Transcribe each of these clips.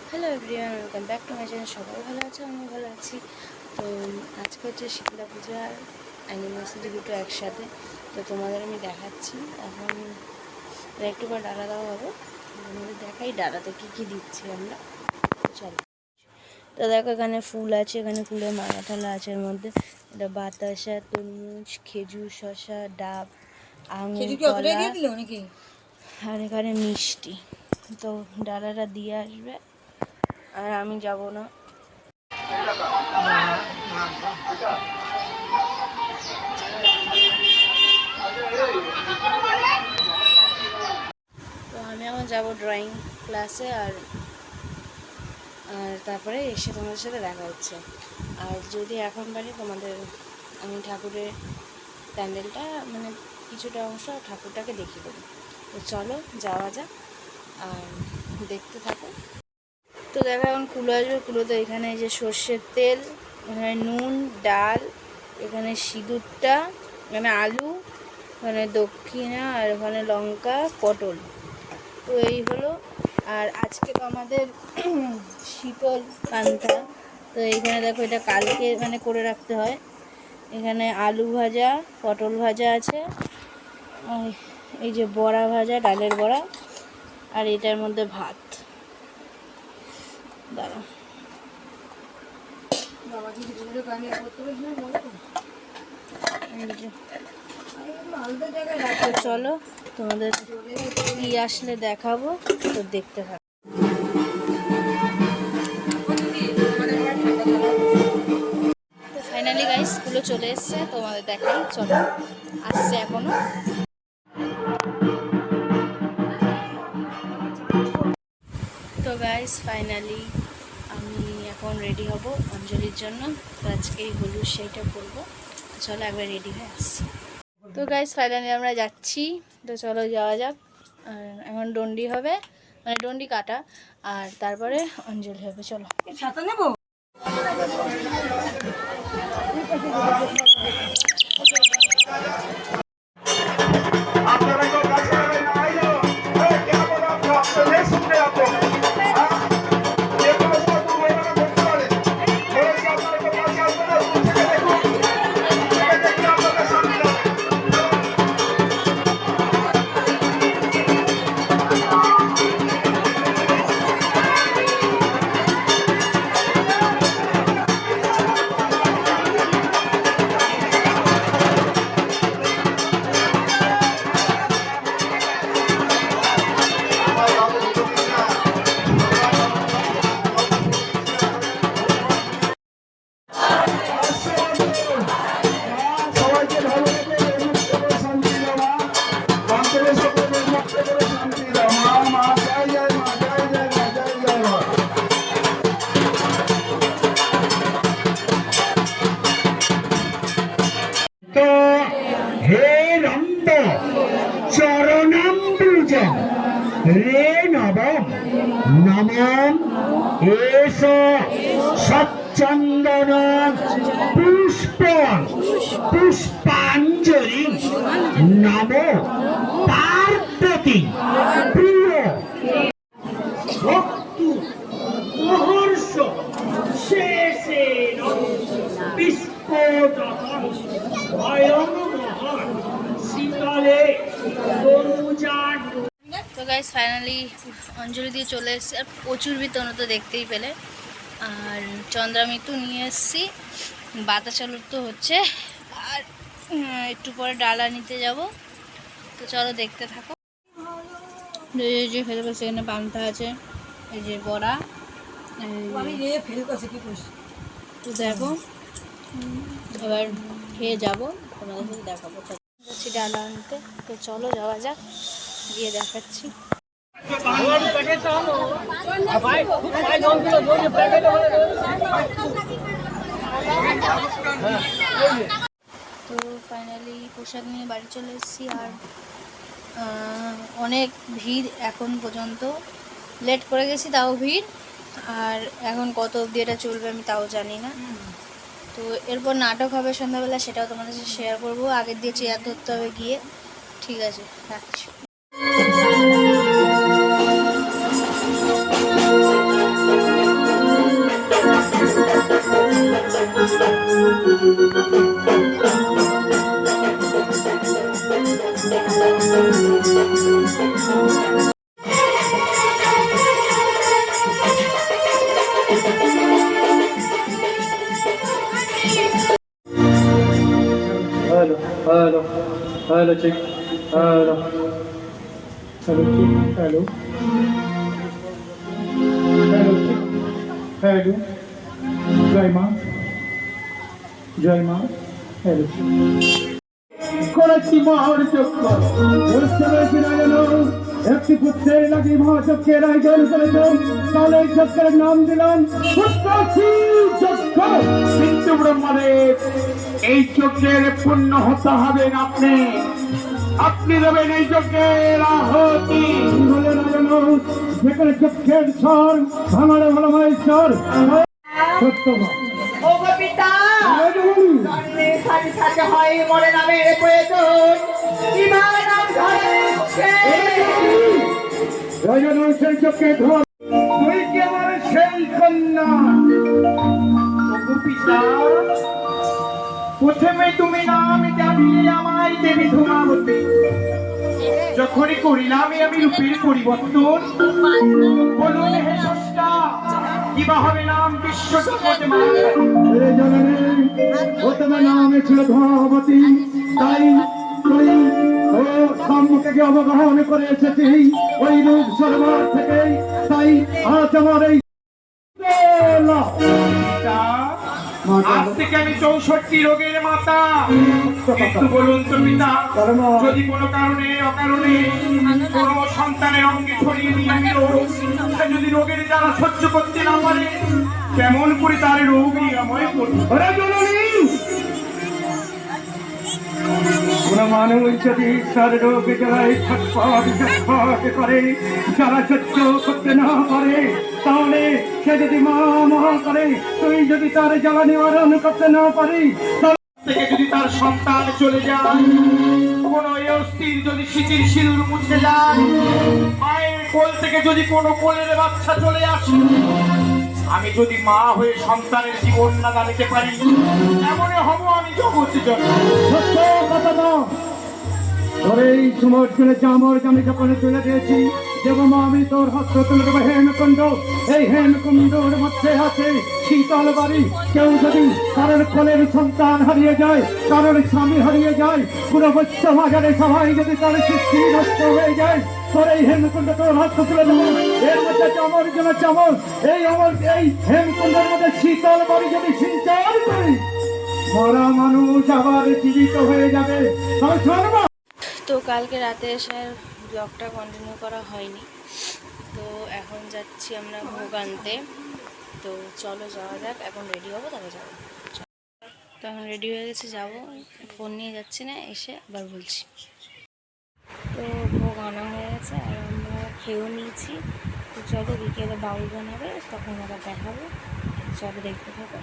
Hello everyone, welcome back to my channel. সবাই ভালো আছে, আমিও ভালো আছি। তো আজকে হচ্ছে শীতলা পূজা আর অ্যানিভার্সারি দুটো একসাথে। তো তোমাদের আমি দেখাচ্ছি এখন একটু করে ডালা দেওয়া হবে। আমাদের দেখাই ডালাতে কী কী দিচ্ছি আমরা। চলো, তো দেখো এখানে ফুল আছে, এখানে ফুলের মালা টালা আছে। এর মধ্যে এটা বাতাসা, তরমুজ, খেজুর, শসা, ডাব, আঙুর, কলা আর এখানে মিষ্টি। তো ডালাটা দিয়ে আসবে আর আমি যাব না। তো আমি এখন যাব ড্রয়িং ক্লাসে আর তারপরে এসে তোমাদের সাথে দেখা হচ্ছে। আর যদি এখন পারি তোমাদের আমি ঠাকুরের প্যান্ডেলটা মানে কিছুটা অংশ ঠাকুরটাকে দেখিয়ে দেবো। তো চলো যাওয়া যাক আর দেখতে থাকো। তো দেখো এখন কুলো আসবে। কুলোতে এখানে এই যে সর্ষের তেল, এখানে নুন, ডাল, এখানে সিঁদুরটা, এখানে আলু, এখানে দক্ষিণা আর ওখানে লঙ্কা, পটল। তো এই হলো। আর আজকে তো আমাদের শীতল পান্তা। তো এইখানে দেখো এটা কালকে মানে করে রাখতে হয়। এখানে আলু ভাজা, পটল ভাজা আছে, এই যে বড়া ভাজা, ডালের বড়া, আর এটার মধ্যে ভাত। দাঁড়া চলো তোমাদের কি আসলে দেখাবো, তো দেখতে থাকো। তো ফাইনালি গাইস স্কুলে চলে এসছে, তোমাদের দেখাই। চলো, আসছে এখনো। তো গাইস ফাইনালি আমি এখন রেডি হব অঞ্জলির জন্য। তো আজকে এই হলুদ শাড়িটা পরবো। চলো একবার রেডি হয়ে আসছি। তো গাইস ফাইনালি আমরা যাচ্ছি। তো চলো যাওয়া যাক। আর এখন ডন্ডি হবে, মানে ডন্ডি কাটা, আর তারপরে অঞ্জলি হবে। চলো। ছাতা নেব। রে নবম নমম এষ সচ্চন্দন পুষ্প পুষ্পাঞ্জলি নম পার্বতী প্রিয় ভক্তি মহর্ষ শেষে বিস্ফোটক ভয়ং মহান শীতলে তরুজান। তো গাইস ফাইনালি অঞ্জলি দিয়ে চলে এসেছি। আর প্রচুর বিতরণ তো দেখতেই পেলে। আর চন্দ্রামৃত নিয়ে এসেছি, বাতাসালুর তো হচ্ছে, আর একটু পরে ডালা নিতে যাব। তো চলো দেখতে থাকো। এই যে ফেলে বসে, এখানে পান্তা আছে, এই যে বড়া, তো দেখো এবার খেয়ে যাবো, তোমাদের সাথে দেখাবো। যাচ্ছি ডালা আনতে। তো চলো যাওয়া যাক, গিয়ে দেখাচ্ছি। তো ফাইনালি পোশাক নিয়ে বাড়ি চলে এসেছি। আর অনেক ভিড় এখন পর্যন্ত, লেট করে গেছি তাও ভিড়। আর এখন কত অবধি এটা চলবে আমি তাও জানি না। তো এরপর নাটক হবে সন্ধ্যাবেলা, সেটাও তোমাদের সাথে শেয়ার করবো। আগের দিয়ে চেয়ার ধরতে হবে গিয়ে। ঠিক আছে, রাখছি। हेलो हेलो चिक हेलो हेलो चिक हेलो हेलो चिक हेलो जय माँ हेलो করেছি মহার চক্র বুঝতে পেরেছি না যেন একটি পুত্রের নাকি মহাচক্রের আয়োজন করেছেন তাহলে এই চক্রের নাম দিলাম পুত্রশীল চক্র। কিন্তু ব্রহ্মদেব এই চক্রের পূর্ণ হতে হবেন আপনি দেবেন এই যজ্ঞের আহুতি। বলে না যেন যেখানে চক্রের স্বর ভাঙারে ভালো মায়েশ্বর সত্য ওগো পিতা জন্মে সারি সাথে হয় মরে নামের প্রয়োজন বিমান ধরে রাজনৈতিক চক্রে ধর তুই কেবল সেই কন্যা। ওগো পিতা প্রথমে তুমি নাম জানিয়ে আমায় দেবী ধূমাবতী যখনই করিলাম আমি রূপের পরিবর্তন বলুন হে স্রষ্টা কিবা হবে নাম বিশ্ব জগতে মা প্রথমে নামে ছিল ধূমাবতী তাই তুই ও সম্মুখে অবগাহন করে এসেছি ওই রূপ সরোবর থেকে। তাই আজ আমার এই আজ থেকে আমি 64 রোগের মাতা। কিন্তু বলুন তো পিতা যদি কোনো কারণে অকারণে কোনো সন্তানের অঙ্গে ছড়িয়ে দিয়ে আমি রোগ সে যদি রোগের জ্বালা সহ্য করতে না পারে কেমন করে তার রোগ নিরাময় করবো? কোন মানুষ যদি ঈশ্বর রোগ জ্বালায় ছটফট করে যারা সহ্য করতে না পারে তাহলে সে যদি মা করে তুই যদি তার জ্বালা নিবারণ করতে না পারি থেকে যদি তার সন্তান চলে যায় কোন অস্থির যদি শিথির শিরুর মুছে যায় মায়ের কোল থেকে যদি কোনো কোলের বাচ্চা চলে আসে আমি যদি মা হয়ে সন্তানের জীবন না দাঁড়াতে পারি এমনই হব আমি জগতের জন্য। সত্য কথা না তোর এই সমর্থনে চামর আমি যখন তুলে দিয়েছি দেবমা আমি তোর হস্ত তুলে দেবো হেমকুণ্ড। এই হেমকুণ্ডর মধ্যে আছে শীতল বাড়ি। কেউ যদি কারোর কোলের সন্তান হারিয়ে যায় কারোর স্বামী হারিয়ে যায় পুরো বৈশ্য বাজারে সবাই যদি তার সৃষ্টি নষ্ট হয়ে যায় তোর এই হেমকুণ্ড তোর হস্ত তুলে দেবো। এর মধ্যে চামর যেন চামর এই হেমকুণ্ডের মধ্যে শীতল বাড়ি যদি সিঞ্চন করি মরা মানুষ আবার জীবিত হয়ে যাবে। তবে শোনবা তো কালকে রাতে এসে আর ব্লগটা কন্টিনিউ করা হয়নি। তো এখন যাচ্ছি আমরা ভোগ আনতে। তো চলো যাওয়া যাক, এখন রেডি হবো তবে যাবো। তো এখন রেডি হয়ে গেছে, যাবো। ফোন নিয়ে যাচ্ছি না, এসে আবার বলছি। তো ভোগ আনা হয়ে গেছে আর আমরা খেয়েও নিয়েছি। তো চলো বিকেলে বাউল বানাবে তখন আবার দেখাবো। চলো দেখতে থাকো।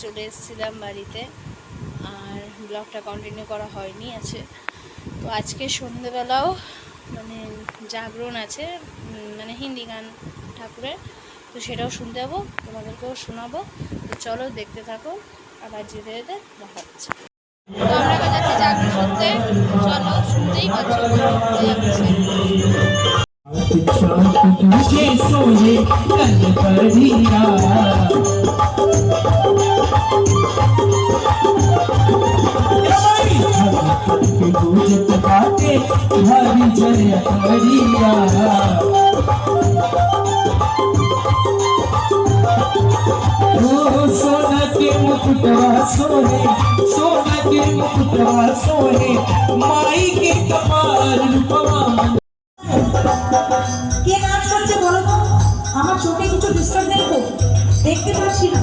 চলে এসেছিলাম বাড়িতে, আর ব্লগটা কন্টিনিউ করা হয়নি আছে। তো আজকে সন্ধেবেলাও মানে জাগরণ আছে, মানে হিন্দি গান ঠাকুরের, তো সেটাও শুনতে যাবো, তোমাদেরকেও শোনাবো। তো চলো দেখতে থাকো, আবার যেতে যেতে দেখা হচ্ছে। তো আমরা এবার যাচ্ছি জাগরণ শুনতে, চলো শুনতেই পাচ্ছি सोने कल कर दिया पूजत बाटे हरी जय हरिया ओ सोना के मुकुटवा सोने, सोना के मुकुटवा सोने, माई के कपाल रूपवा কে নাচ করছে বলো তো? আমার চোখে কিছু ডিস্টার্ব নেই তো, দেখতে পাচ্ছি না।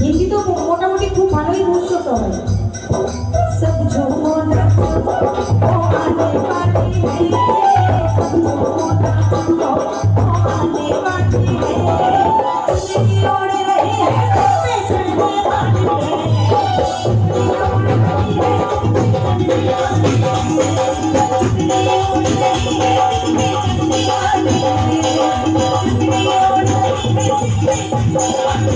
হিন্দি তো মোটামুটি খুব ভালোই বলছো সবাই। সব ঝোমনা ও আনে বাটি হে, সব ঝোমনা ও আনে বাটি হে, তুমি ওড়ে রহে হ্যাঁ সব पे चढ़ने वाली है, তুমি ওড়ে रही है चढ़ने वाली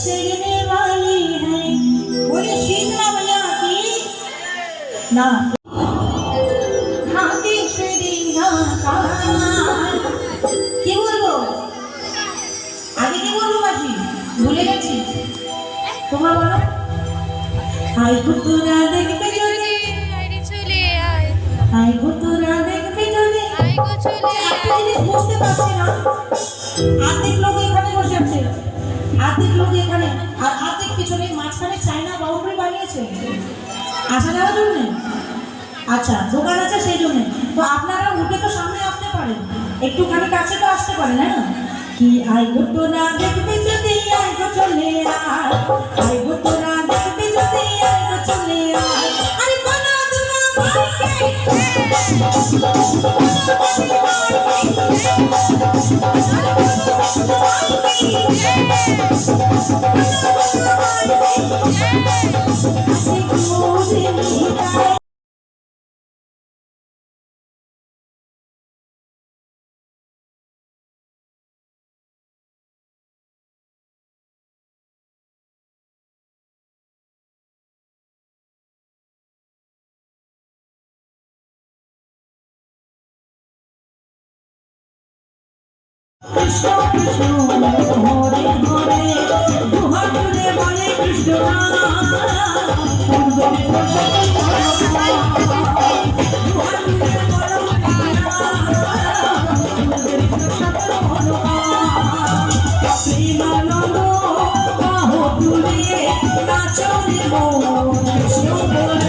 चढ़ने वाली है। बोले शीतला मैया की ना नागेश्वरी नाकाल। কি বলবো আগে, কি বলবো মাসি, ভুলে গেছি। তোমরা বলো। আই গো তোরা দেখবে যদি, চলে আয়, আই গো তোরা দেখবে যদি, আয় গো চলে একটা জিনিস বুঝতে পারছি না, আর্ধেক লোক এখানে বসে আছে, আর্ধেক লোক এখানে, আর আর্ধেক পিছনে, মাঝখানে চাইনা বাউন্ডারি বানিয়েছে আসা যাওয়ার জন্য। আচ্ছা, দোকান আছে সেই জন্য। তো আপনারা উঠে তো সামনে আসতে পারেন, একটুখানি কাছে তো আসতে পারেন, হ্যাঁ কি আই গো তোরা দেখবে যদি, আই গো চলে আয়, আই গো তোরা দেখবে যদি, আই গো চলে আয়, আরে বানা দুনা মাইকে কৃষ্ণ কৃষ্ণ হরে হরে, দুহাত তুলে বলে কৃষ্ণ নাম, পূর্বের প্রসাদ দুহাত তুলে বলো পূর্বের প্রসাদ প্রেমানন্দ বাহু তুলে নাচরে মন কৃষ্ণ বলে